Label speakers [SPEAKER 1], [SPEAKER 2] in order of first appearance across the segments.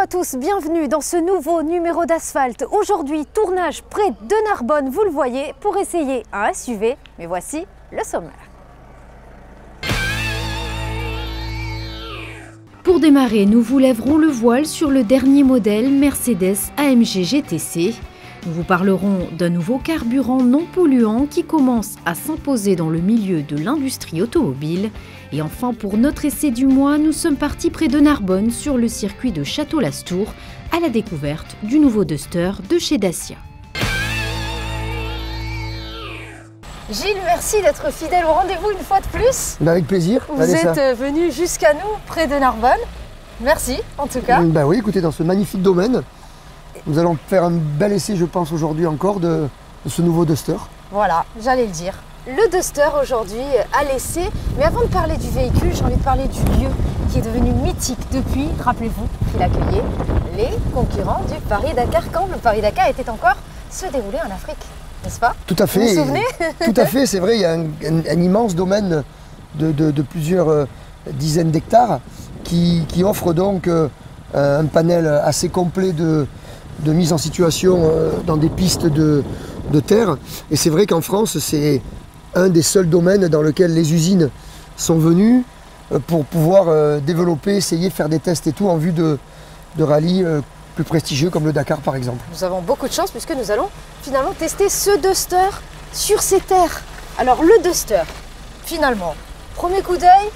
[SPEAKER 1] à tous, bienvenue dans ce nouveau numéro d'Asphalte. Aujourd'hui, tournage près de Narbonne, vous le voyez, pour essayer un SUV. Mais voici le sommaire.
[SPEAKER 2] Pour démarrer, nous vous lèverons le voile sur le dernier modèle Mercedes AMG GTC. Nous vous parlerons d'un nouveau carburant non polluant qui commence à s'imposer dans le milieu de l'industrie automobile. Et enfin, pour notre essai du mois, nous sommes partis près de Narbonne sur le circuit de Château-Lastours à la découverte du nouveau Duster de chez Dacia.
[SPEAKER 1] Gilles, merci d'être fidèle au rendez-vous une fois de plus.
[SPEAKER 3] Avec plaisir.
[SPEAKER 1] Vous êtes venu jusqu'à nous, près de Narbonne. Merci en tout cas.
[SPEAKER 3] Oui, écoutez, dans ce magnifique domaine, nous allons faire un bel essai, je pense, aujourd'hui encore de ce nouveau Duster.
[SPEAKER 1] Voilà, j'allais le dire. Le Duster aujourd'hui à l'essai. Mais avant de parler du véhicule, j'ai envie de parler du lieu qui est devenu mythique depuis, rappelez-vous, qu'il accueillait les concurrents du Paris-Dakar quand le Paris-Dakar était encore se dérouler en Afrique, n'est-ce pas?
[SPEAKER 3] Tout à fait.
[SPEAKER 1] Vous vous souvenez?
[SPEAKER 3] Tout à fait, c'est vrai, il y a un immense domaine de plusieurs dizaines d'hectares qui offre donc un panel assez complet de mise en situation dans des pistes de terre. Et c'est vrai qu'en France, c'est un des seuls domaines dans lequel les usines sont venues pour pouvoir développer, essayer de faire des tests et tout en vue de rallyes plus prestigieux comme le Dakar par exemple.
[SPEAKER 1] Nous avons beaucoup de chance puisque nous allons finalement tester ce Duster sur ces terres. Alors le Duster, finalement, premier coup d'œil,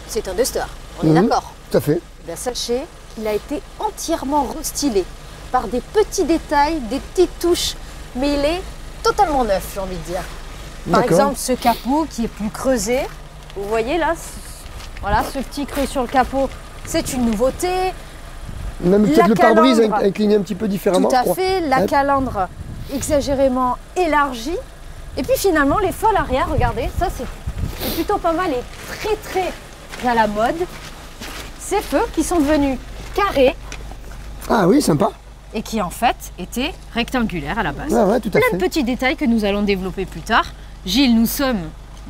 [SPEAKER 1] c'est un Duster, on est d'accord?
[SPEAKER 3] Tout à fait.
[SPEAKER 1] Bien, sachez qu'il a été entièrement restylé par des petits détails, des petites touches, mais il est totalement neuf, j'ai envie de dire. Par exemple, ce capot qui est plus creusé, vous voyez là, voilà, ce petit creux sur le capot, c'est une nouveauté.
[SPEAKER 3] Même peut-être le pare-brise incliné un petit peu différemment.
[SPEAKER 1] Tout à fait, la calandre exagérément élargie. Et puis finalement, les feux à l'arrière, regardez, ça c'est plutôt pas mal et très à la mode. Ces feux qui sont devenus carrés.
[SPEAKER 3] Ah oui, sympa.
[SPEAKER 1] Et qui en fait étaient rectangulaires à la base.
[SPEAKER 3] Ouais, tout à fait.
[SPEAKER 1] Plein de petits détails que nous allons développer plus tard. Gilles, nous sommes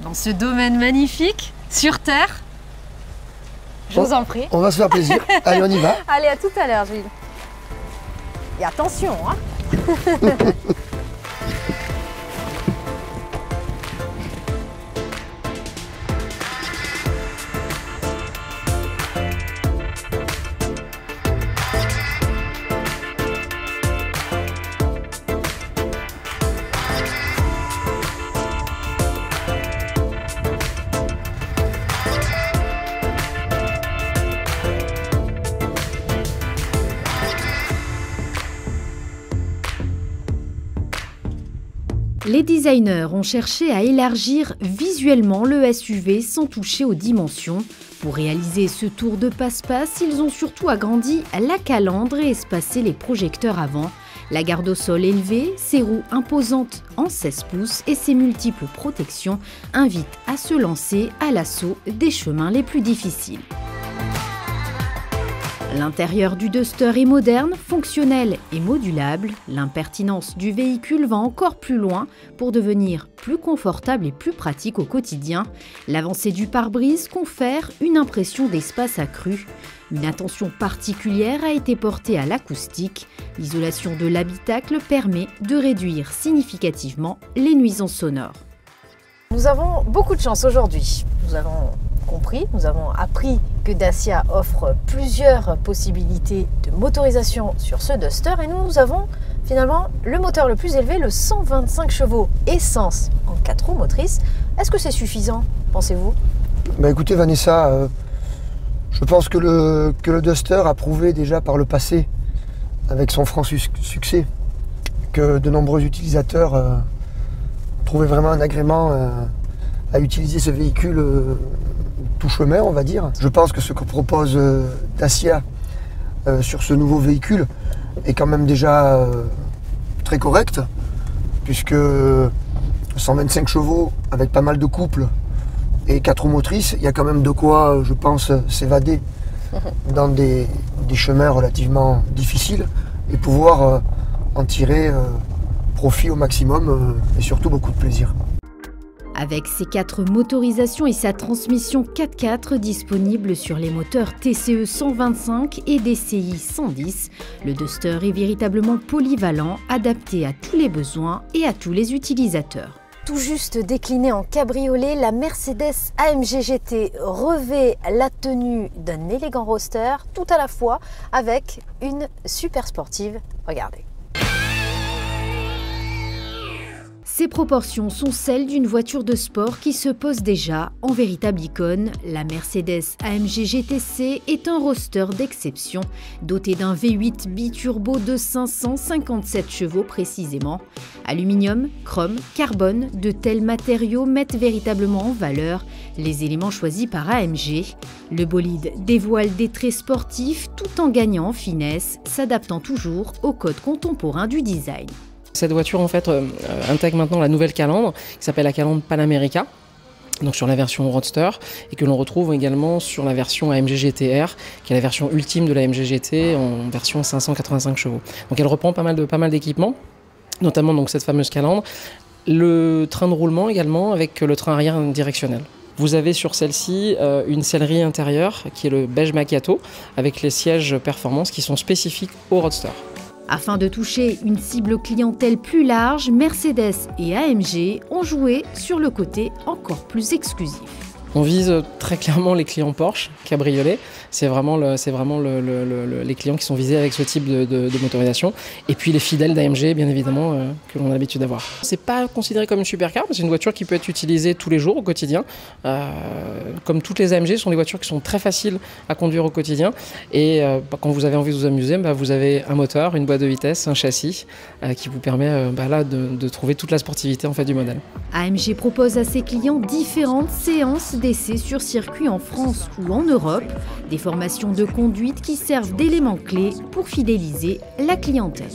[SPEAKER 1] dans ce domaine magnifique, sur terre. Je vous en prie.
[SPEAKER 3] On va se faire plaisir. Allez, on y va.
[SPEAKER 1] Allez, à tout à l'heure, Gilles. Et attention, hein.
[SPEAKER 2] Les designers ont cherché à élargir visuellement le SUV sans toucher aux dimensions. Pour réaliser ce tour de passe-passe, ils ont surtout agrandi la calandre et espacé les projecteurs avant. La garde au sol élevée, ses roues imposantes en 16 pouces et ses multiples protections invitent à se lancer à l'assaut des chemins les plus difficiles. L'intérieur du Duster est moderne, fonctionnel et modulable. L'impertinence du véhicule va encore plus loin pour devenir plus confortable et plus pratique au quotidien. L'avancée du pare-brise confère une impression d'espace accru. Une attention particulière a été portée à l'acoustique. L'isolation de l'habitacle permet de réduire significativement les nuisances sonores.
[SPEAKER 1] Nous avons beaucoup de chance aujourd'hui. Nous avons compris, nous avons appris que Dacia offre plusieurs possibilités de motorisation sur ce Duster et nous avons finalement le moteur le plus élevé, le 125 chevaux essence en 4 roues motrices. Est-ce que c'est suffisant, pensez-vous?
[SPEAKER 3] Écoutez Vanessa, je pense que le Duster a prouvé déjà par le passé, avec son franc succès, que de nombreux utilisateurs trouvaient vraiment un agrément à utiliser ce véhicule tout chemin, on va dire. Je pense que ce que propose Dacia sur ce nouveau véhicule est quand même déjà très correct, puisque 125 chevaux avec pas mal de couples et 4 roues motrices, il y a quand même de quoi, je pense, s'évader dans des chemins relativement difficiles et pouvoir en tirer profit au maximum et surtout beaucoup de plaisir.
[SPEAKER 2] Avec ses 4 motorisations et sa transmission 4x4 disponible sur les moteurs TCE 125 et DCI 110, le Duster est véritablement polyvalent, adapté à tous les besoins et à tous les utilisateurs.
[SPEAKER 1] Tout juste décliné en cabriolet, la Mercedes AMG GT revêt la tenue d'un élégant roadster, tout à la fois avec une super sportive. Regardez.
[SPEAKER 2] Ses proportions sont celles d'une voiture de sport qui se pose déjà en véritable icône. La Mercedes AMG GTC est un roadster d'exception, doté d'un V8 biturbo de 557 chevaux précisément. Aluminium, chrome, carbone, de tels matériaux mettent véritablement en valeur les éléments choisis par AMG. Le bolide dévoile des traits sportifs tout en gagnant en finesse, s'adaptant toujours aux codes contemporains du design.
[SPEAKER 4] Cette voiture en fait intègre maintenant la nouvelle calandre qui s'appelle la calandre Panamérica, donc sur la version Roadster, et que l'on retrouve également sur la version AMG GT-R, qui est la version ultime de la AMG GT en version 585 chevaux. Donc elle reprend pas mal d'équipements, notamment donc cette fameuse calandre, le train de roulement également avec le train arrière directionnel. Vous avez sur celle-ci une sellerie intérieure qui est le beige macchiato avec les sièges performance qui sont spécifiques au Roadster.
[SPEAKER 2] Afin de toucher une cible clientèle plus large, Mercedes et AMG ont joué sur le côté encore plus exclusif.
[SPEAKER 4] On vise très clairement les clients Porsche, cabriolet. C'est vraiment les clients qui sont visés avec ce type de motorisation. Et puis les fidèles d'AMG, bien évidemment, que l'on a l'habitude d'avoir. C'est pas considéré comme une supercar, mais c'est une voiture qui peut être utilisée tous les jours, au quotidien. Comme toutes les AMG, ce sont des voitures qui sont très faciles à conduire au quotidien. Et quand vous avez envie de vous amuser, vous avez un moteur, une boîte de vitesse, un châssis qui vous permet là, de trouver toute la sportivité en fait, du modèle.
[SPEAKER 2] AMG propose à ses clients différentes séances d'essais sur circuit en France ou en Europe, des formations de conduite qui servent d'éléments clés pour fidéliser la clientèle.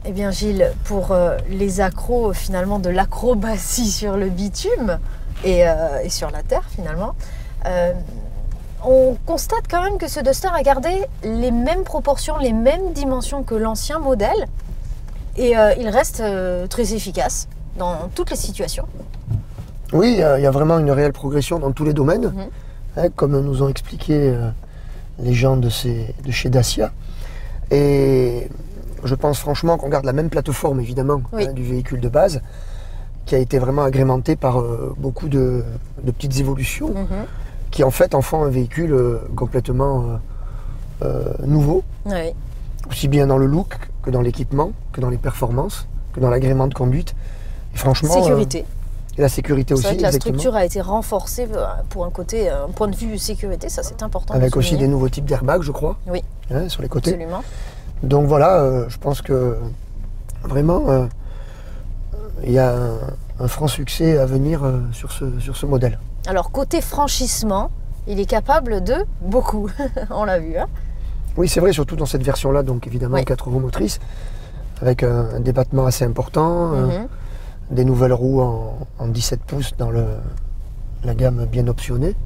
[SPEAKER 1] Eh bien Gilles, pour les accros finalement de l'acrobatie sur le bitume et sur la terre finalement, on constate quand même que ce Duster a gardé les mêmes proportions, les mêmes dimensions que l'ancien modèle. Et il reste très efficace dans toutes les situations.
[SPEAKER 3] Oui, il y a vraiment une réelle progression dans tous les domaines, comme nous ont expliqué les gens de chez Dacia. Et je pense franchement qu'on garde la même plateforme, évidemment, du véhicule de base, qui a été vraiment agrémentée par beaucoup de petites évolutions, qui en fait en font un véhicule complètement nouveau. Oui. Aussi bien dans le look que dans l'équipement, que dans les performances, que dans l'agrément de conduite. Et franchement,
[SPEAKER 1] sécurité.
[SPEAKER 3] Et la sécurité aussi.
[SPEAKER 1] C'est vrai que la structure a été renforcée pour un point de vue sécurité, ça c'est important.
[SPEAKER 3] Avec aussi des nouveaux types d'airbags, je crois.
[SPEAKER 1] Oui.
[SPEAKER 3] Sur les côtés.
[SPEAKER 1] Absolument.
[SPEAKER 3] Donc voilà, je pense que vraiment, il y a un franc succès à venir sur ce modèle.
[SPEAKER 1] Alors côté franchissement, il est capable de beaucoup, on l'a vu.
[SPEAKER 3] Oui, c'est vrai, surtout dans cette version-là, donc évidemment 4 roues motrices, avec un débattement assez important, des nouvelles roues en 17 pouces dans la gamme bien optionnée,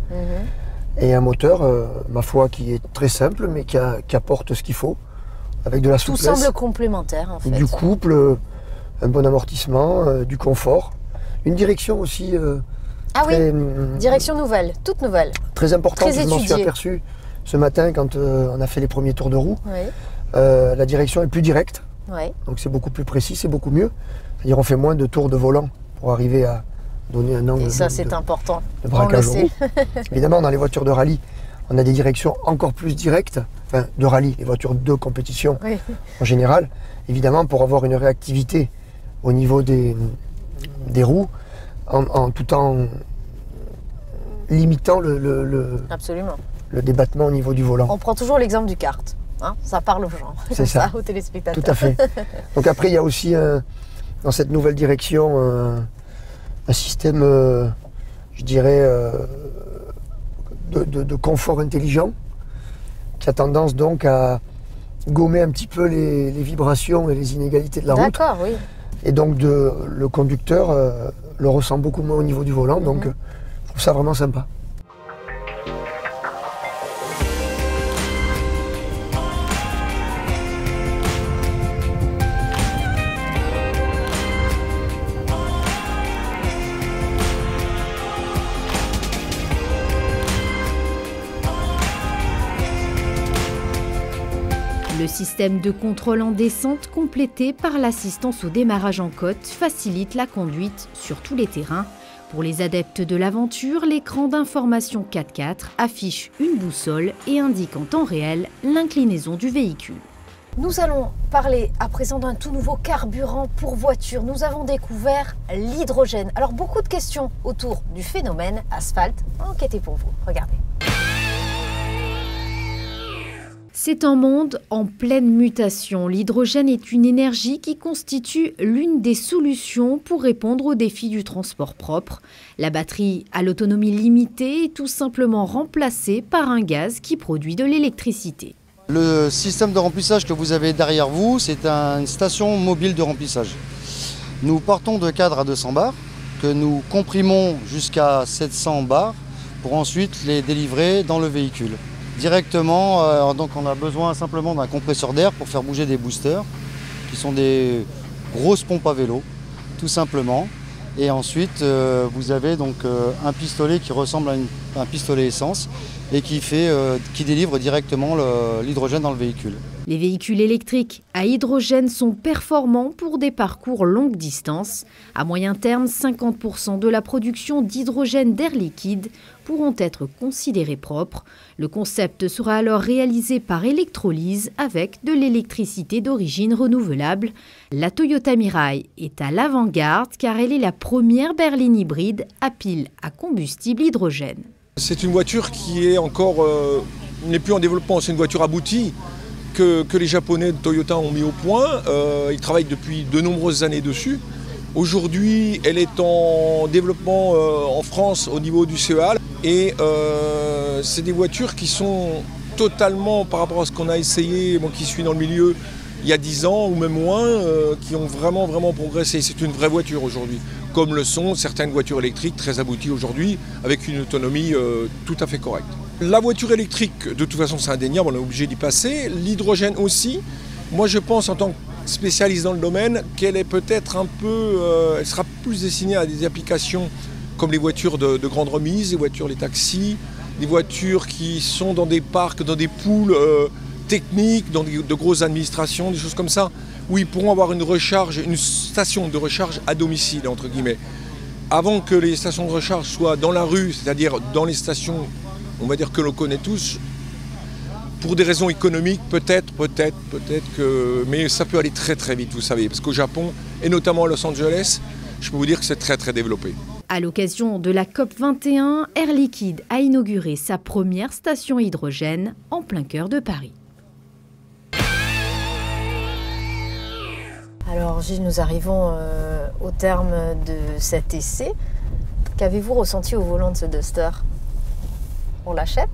[SPEAKER 3] et un moteur, ma foi, qui est très simple, mais qui apporte ce qu'il faut, avec de la souplesse.
[SPEAKER 1] Tout semble complémentaire, en fait.
[SPEAKER 3] Du couple, un bon amortissement, du confort, une direction aussi...
[SPEAKER 1] direction nouvelle, toute nouvelle.
[SPEAKER 3] Très importante, je m'en suis aperçu ce matin quand on a fait les premiers tours de roue. La direction est plus directe, donc c'est beaucoup plus précis, c'est beaucoup mieux. C'est-à-dire on fait moins de tours de volant pour arriver à donner un angle.
[SPEAKER 1] Et ça c'est important,
[SPEAKER 3] de braquage au roue. Évidemment dans les voitures de rallye, on a des directions encore plus directes, enfin de rallye, les voitures de compétition en général, évidemment pour avoir une réactivité au niveau des roues, tout en limitant
[SPEAKER 1] Absolument.
[SPEAKER 3] Le débattement au niveau du volant.
[SPEAKER 1] On prend toujours l'exemple du kart, ça parle aux gens,
[SPEAKER 3] c'est ça,
[SPEAKER 1] aux téléspectateurs.
[SPEAKER 3] Tout à fait. Donc après, il y a aussi dans cette nouvelle direction un système, je dirais, de confort intelligent qui a tendance donc à gommer un petit peu les vibrations et les inégalités de la route.
[SPEAKER 1] D'accord, oui.
[SPEAKER 3] Et donc le conducteur le ressent beaucoup moins au niveau du volant, donc je trouve ça vraiment sympa.
[SPEAKER 2] système de contrôle en descente complété par l'assistance au démarrage en côte facilite la conduite sur tous les terrains. Pour les adeptes de l'aventure, l'écran d'information 4x4 affiche une boussole et indique en temps réel l'inclinaison du véhicule.
[SPEAKER 1] Nous allons parler à présent d'un tout nouveau carburant pour voiture. Nous avons découvert l'hydrogène. Alors beaucoup de questions autour du phénomène asphalte. Enquêtez pour vous, regardez.
[SPEAKER 2] C'est un monde en pleine mutation. L'hydrogène est une énergie qui constitue l'une des solutions pour répondre aux défis du transport propre. La batterie à l'autonomie limitée est tout simplement remplacée par un gaz qui produit de l'électricité.
[SPEAKER 5] Le système de remplissage que vous avez derrière vous, c'est une station mobile de remplissage. Nous partons de cadres à 200 bars que nous comprimons jusqu'à 700 bars pour ensuite les délivrer dans le véhicule. Directement, donc on a besoin simplement d'un compresseur d'air pour faire bouger des boosters, qui sont des grosses pompes à vélo, tout simplement. Et ensuite, vous avez donc un pistolet qui ressemble à un pistolet essence et qui délivre directement l'hydrogène dans le véhicule.
[SPEAKER 2] Les véhicules électriques à hydrogène sont performants pour des parcours longue distance. À moyen terme, 50% de la production d'hydrogène d'air liquide pourront être considérés propres. Le concept sera alors réalisé par électrolyse avec de l'électricité d'origine renouvelable. La Toyota Mirai est à l'avant-garde car elle est la première berline hybride à pile à combustible hydrogène.
[SPEAKER 6] C'est une voiture qui est encore n'est plus en développement, c'est une voiture aboutie que les Japonais de Toyota ont mis au point. Ils travaillent depuis de nombreuses années dessus. Aujourd'hui, elle est en développement en France au niveau du CEA. Et c'est des voitures qui sont totalement, par rapport à ce qu'on a essayé, moi qui suis dans le milieu, il y a 10 ans ou même moins, qui ont vraiment progressé. C'est une vraie voiture aujourd'hui, comme le sont certaines voitures électriques très abouties aujourd'hui, avec une autonomie tout à fait correcte. La voiture électrique, de toute façon c'est indéniable, on est obligé d'y passer. L'hydrogène aussi. Moi je pense en tant que spécialiste dans le domaine qu'elle est peut-être un peu, elle sera plus destinée à des applications comme les voitures de grande remise, les taxis, des voitures qui sont dans des parcs, dans des pools techniques, dans de grosses administrations, des choses comme ça, où ils pourront avoir une station de recharge à domicile, entre guillemets. Avant que les stations de recharge soient dans la rue, c'est-à-dire dans les stations, on va dire que l'on connaît tous, pour des raisons économiques, peut-être que... Mais ça peut aller très vite, vous savez, parce qu'au Japon, et notamment à Los Angeles, je peux vous dire que c'est très développé.
[SPEAKER 2] À l'occasion de la COP21, Air Liquide a inauguré sa première station hydrogène en plein cœur de Paris.
[SPEAKER 1] Alors Gilles, nous arrivons au terme de cet essai. Qu'avez-vous ressenti au volant de ce Duster? On l'achète?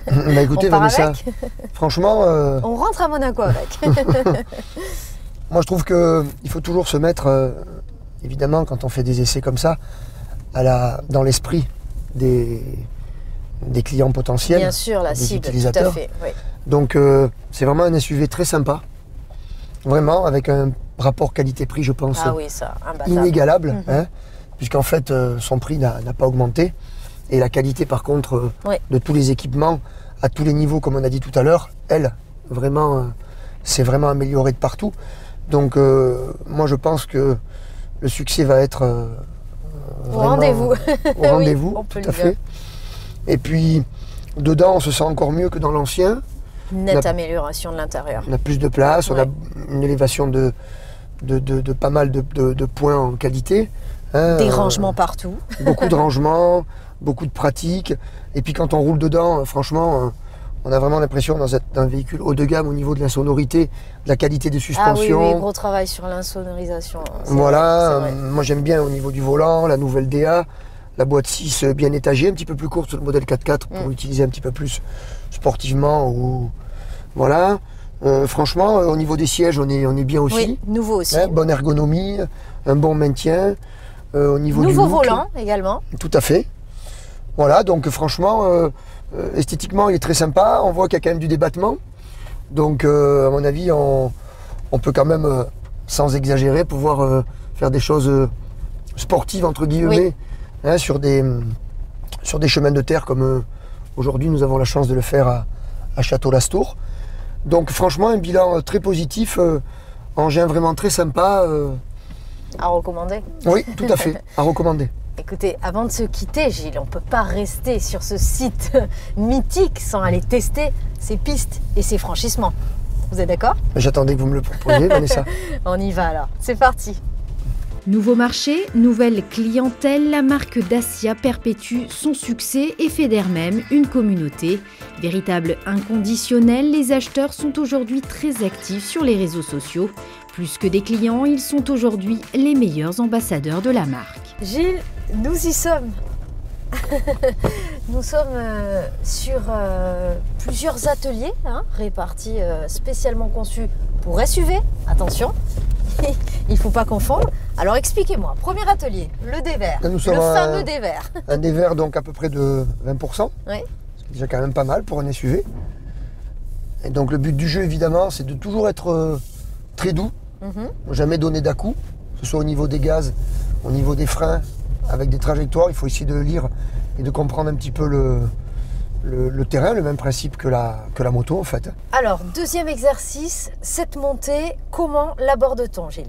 [SPEAKER 3] Bah écoutez,
[SPEAKER 1] on part
[SPEAKER 3] Vanessa,
[SPEAKER 1] avec
[SPEAKER 3] franchement...
[SPEAKER 1] On rentre à Monaco avec.
[SPEAKER 3] Moi je trouve qu'il faut toujours se mettre, évidemment quand on fait des essais comme ça, dans l'esprit des clients potentiels.
[SPEAKER 1] Bien sûr, la
[SPEAKER 3] des
[SPEAKER 1] cible,
[SPEAKER 3] utilisateurs.
[SPEAKER 1] tout à fait. Oui.
[SPEAKER 3] Donc c'est vraiment un SUV très sympa, vraiment avec un rapport qualité-prix je pense inégalable, hein, puisqu'en fait son prix n'a pas augmenté. Et la qualité par contre de tous les équipements, à tous les niveaux comme on a dit tout à l'heure, c'est vraiment amélioré de partout. Donc moi je pense que le succès va être
[SPEAKER 1] au rendez-vous.
[SPEAKER 3] Au rendez-vous,
[SPEAKER 1] oui,
[SPEAKER 3] tout à fait. Et puis dedans on se sent encore mieux que dans l'ancien.
[SPEAKER 1] Nette amélioration de l'intérieur.
[SPEAKER 3] On a plus de place, on a une élévation de pas mal de points en qualité. Hein,
[SPEAKER 1] des rangements partout.
[SPEAKER 3] Beaucoup de rangements, beaucoup de pratique. Et puis quand on roule dedans, franchement, on a vraiment l'impression d'être dans un véhicule haut de gamme au niveau de la sonorité, de la qualité des suspensions.
[SPEAKER 1] Ah oui, gros travail sur l'insonorisation.
[SPEAKER 3] Voilà, moi j'aime bien au niveau du volant, la nouvelle DA, la boîte 6 bien étagée, un petit peu plus courte sur le modèle 4x4 pour l'utiliser un petit peu plus sportivement. Voilà. Franchement, au niveau des sièges, on est bien aussi.
[SPEAKER 1] Oui, nouveau aussi.
[SPEAKER 3] Hein, bonne ergonomie, un bon maintien. Au niveau
[SPEAKER 1] nouveau
[SPEAKER 3] du look,
[SPEAKER 1] volant également.
[SPEAKER 3] Tout à fait. Voilà, donc franchement, esthétiquement, il est très sympa. On voit qu'il y a quand même du débattement. Donc, à mon avis, on peut quand même, sans exagérer, pouvoir faire des choses sportives, entre guillemets, hein, sur des chemins de terre, comme aujourd'hui, nous avons la chance de le faire à Château-Lastour. Donc franchement, un bilan très positif, engin vraiment très sympa.
[SPEAKER 1] À recommander.
[SPEAKER 3] Oui, tout à fait, à recommander.
[SPEAKER 1] Écoutez, avant de se quitter, Gilles, on ne peut pas rester sur ce site mythique sans aller tester ces pistes et ces franchissements. Vous êtes d'accord?
[SPEAKER 3] J'attendais que vous me le proposiez, Vanessa.
[SPEAKER 1] On y va alors, c'est parti.
[SPEAKER 2] Nouveau marché, nouvelle clientèle, la marque Dacia perpétue son succès et fédère même une communauté. Véritable inconditionnel, les acheteurs sont aujourd'hui très actifs sur les réseaux sociaux. Plus que des clients, ils sont aujourd'hui les meilleurs ambassadeurs de la marque.
[SPEAKER 1] Gilles, nous y sommes. Nous sommes sur plusieurs ateliers répartis spécialement conçus pour SUV. Attention, il ne faut pas confondre. Alors expliquez-moi, premier atelier, le dévers, le fameux dévers.
[SPEAKER 3] Un dévers donc à peu près de 20%.
[SPEAKER 1] Oui.
[SPEAKER 3] C'est déjà quand même pas mal pour un SUV. Et donc le but du jeu évidemment c'est de toujours être très doux, jamais donner d'à-coups, que ce soit au niveau des gaz, au niveau des freins, avec des trajectoires, il faut essayer de lire et de comprendre un petit peu le terrain, le même principe que la moto en fait.
[SPEAKER 1] Alors, deuxième exercice, cette montée, comment l'aborde-t-on, Gilles?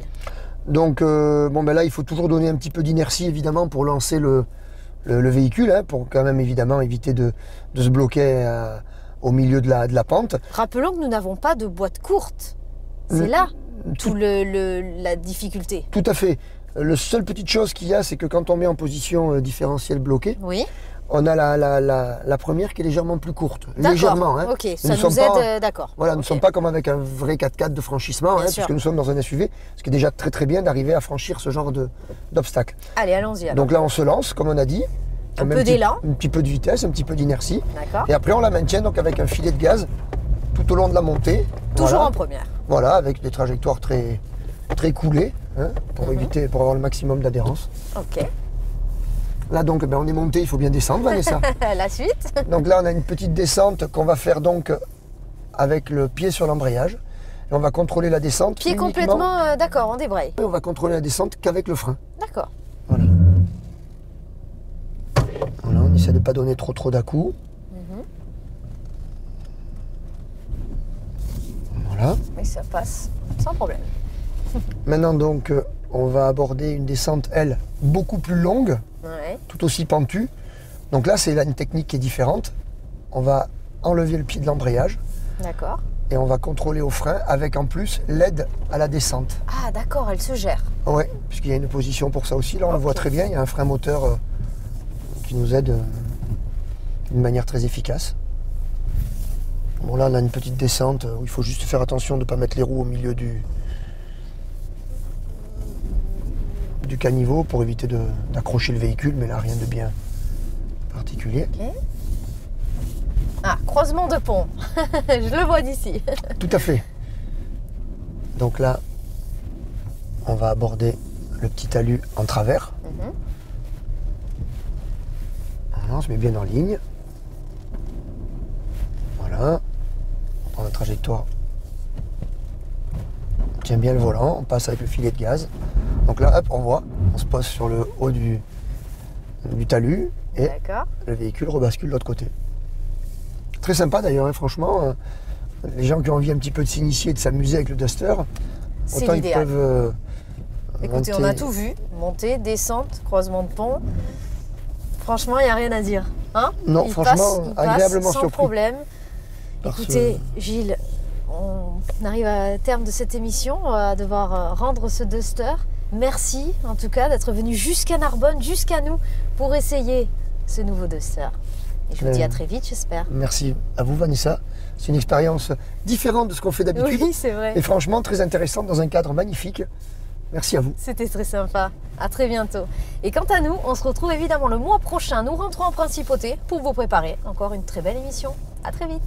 [SPEAKER 3] Donc là il faut toujours donner un petit peu d'inertie évidemment pour lancer le véhicule, pour quand même évidemment éviter de se bloquer au milieu de la pente.
[SPEAKER 1] Rappelons que nous n'avons pas de boîte courte, c'est là toute la difficulté.
[SPEAKER 3] Tout à fait. La seule petite chose qu'il y a, c'est que quand on met en position différentielle bloquée,
[SPEAKER 1] oui.
[SPEAKER 3] On a la première qui est légèrement plus courte. Légèrement.
[SPEAKER 1] Ok, ça nous aide, d'accord.
[SPEAKER 3] Voilà, nous ne sommes pas comme avec un vrai 4x4 de franchissement, puisque nous sommes dans un SUV, ce qui est déjà très très bien d'arriver à franchir ce genre d'obstacle.
[SPEAKER 1] Allez, allons-y.
[SPEAKER 3] Donc là, on se lance, comme on a dit.
[SPEAKER 1] Un peu d'élan.
[SPEAKER 3] Un petit peu de vitesse, un petit peu d'inertie.
[SPEAKER 1] D'accord.
[SPEAKER 3] Et après, on la maintient donc avec un filet de gaz tout au long de la montée.
[SPEAKER 1] Toujours en première.
[SPEAKER 3] Voilà, avec des trajectoires très, très coulées, pour avoir le maximum d'adhérence.
[SPEAKER 1] Ok.
[SPEAKER 3] Là donc on est monté, il faut bien descendre, Vanessa.
[SPEAKER 1] La suite.
[SPEAKER 3] Donc là on a une petite descente qu'on va faire donc avec le pied sur l'embrayage. Et on va contrôler la descente.
[SPEAKER 1] Pied complètement, d'accord, on débraye.
[SPEAKER 3] Et on va contrôler la descente qu'avec le frein.
[SPEAKER 1] D'accord.
[SPEAKER 3] Voilà. Voilà, on essaie de ne pas donner trop d'à-coups. Voilà.
[SPEAKER 1] Et ça passe sans problème.
[SPEAKER 3] Maintenant donc on va aborder une descente, elle, beaucoup plus longue.
[SPEAKER 1] Ouais.
[SPEAKER 3] Tout aussi pentue. Donc là, c'est une technique qui est différente. On va enlever le pied de l'embrayage.
[SPEAKER 1] D'accord.
[SPEAKER 3] Et on va contrôler au frein avec en plus l'aide à la descente.
[SPEAKER 1] Ah d'accord, elle se gère.
[SPEAKER 3] Oui, puisqu'il y a une position pour ça aussi. Là, on le voit très bien. Il y a un frein moteur qui nous aide d'une manière très efficace. Bon, là, on a une petite descente où il faut juste faire attention de ne pas mettre les roues au milieu du caniveau pour éviter d'accrocher le véhicule, mais là rien de bien particulier.
[SPEAKER 1] Ok. Ah, croisement de pont, je le vois d'ici.
[SPEAKER 3] Tout à fait. Donc là, on va aborder le petit talus en travers. On se met bien en ligne. Voilà. On prend la trajectoire. On tient bien le volant, on passe avec le filet de gaz. Donc là, hop, on voit, on se pose sur le haut du talus et le véhicule rebascule de l'autre côté. Très sympa d'ailleurs, franchement. Les gens qui ont envie un petit peu de s'initier, de s'amuser avec le Duster, autant ils peuvent
[SPEAKER 1] Écoutez, on a tout vu. Montée, descente, croisement de pont. Franchement, il n'y a rien à dire.
[SPEAKER 3] Non, franchement, agréablement
[SPEAKER 1] sans
[SPEAKER 3] surpris.
[SPEAKER 1] problème. Écoutez, Gilles, on arrive à terme de cette émission. On va devoir rendre ce Duster. Merci en tout cas d'être venu jusqu'à Narbonne, jusqu'à nous, pour essayer ce nouveau Duster. Et je vous dis à très vite, j'espère.
[SPEAKER 3] Merci à vous, Vanessa. C'est une expérience différente de ce qu'on fait d'habitude.
[SPEAKER 1] Oui, c'est vrai.
[SPEAKER 3] Et franchement, très intéressante dans un cadre magnifique. Merci à vous.
[SPEAKER 1] C'était très sympa. À très bientôt. Et quant à nous, on se retrouve évidemment le mois prochain. Nous rentrons en Principauté pour vous préparer encore une très belle émission. À très vite.